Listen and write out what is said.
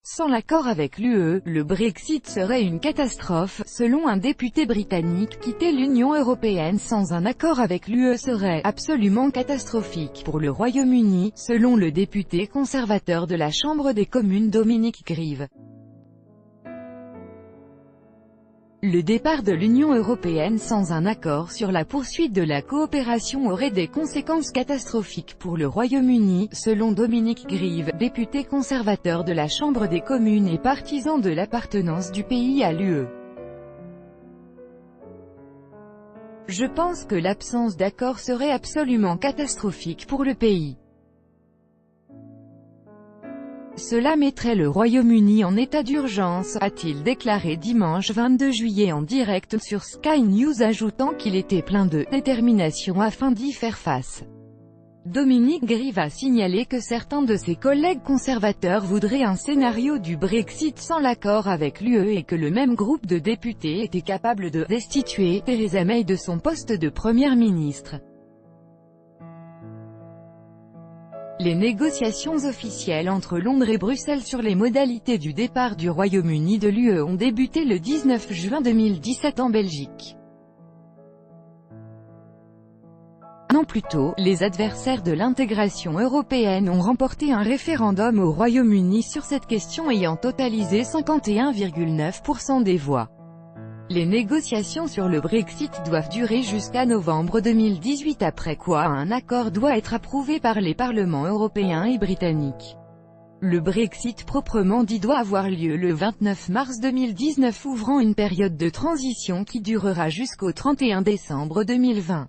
Sans l'accord avec l'UE, le Brexit serait une catastrophe, selon un député britannique. Quitter l'Union européenne sans un accord avec l'UE serait absolument catastrophique pour le Royaume-Uni, selon le député conservateur de la Chambre des communes Dominic Grieve. Le départ de l'Union européenne sans un accord sur la poursuite de la coopération aurait des conséquences catastrophiques pour le Royaume-Uni, selon Dominic Grieve, député conservateur de la Chambre des communes et partisan de l'appartenance du pays à l'UE. Je pense que l'absence d'accord serait absolument catastrophique pour le pays. Cela mettrait le Royaume-Uni en état d'urgence, a-t-il déclaré dimanche 22 juillet en direct sur Sky News, ajoutant qu'il était plein de détermination afin d'y faire face. Dominic Grieve a signalé que certains de ses collègues conservateurs voudraient un scénario du Brexit sans l'accord avec l'UE et que le même groupe de députés était capable de destituer Theresa May de son poste de première ministre. Les négociations officielles entre Londres et Bruxelles sur les modalités du départ du Royaume-Uni de l'UE ont débuté le 19 juin 2017 en Belgique. Un an plus tôt, les adversaires de l'intégration européenne ont remporté un référendum au Royaume-Uni sur cette question ayant totalisé 51,9% des voix. Les négociations sur le Brexit doivent durer jusqu'à novembre 2018, après quoi un accord doit être approuvé par les parlements européens et britanniques. Le Brexit proprement dit doit avoir lieu le 29 mars 2019, ouvrant une période de transition qui durera jusqu'au 31 décembre 2020.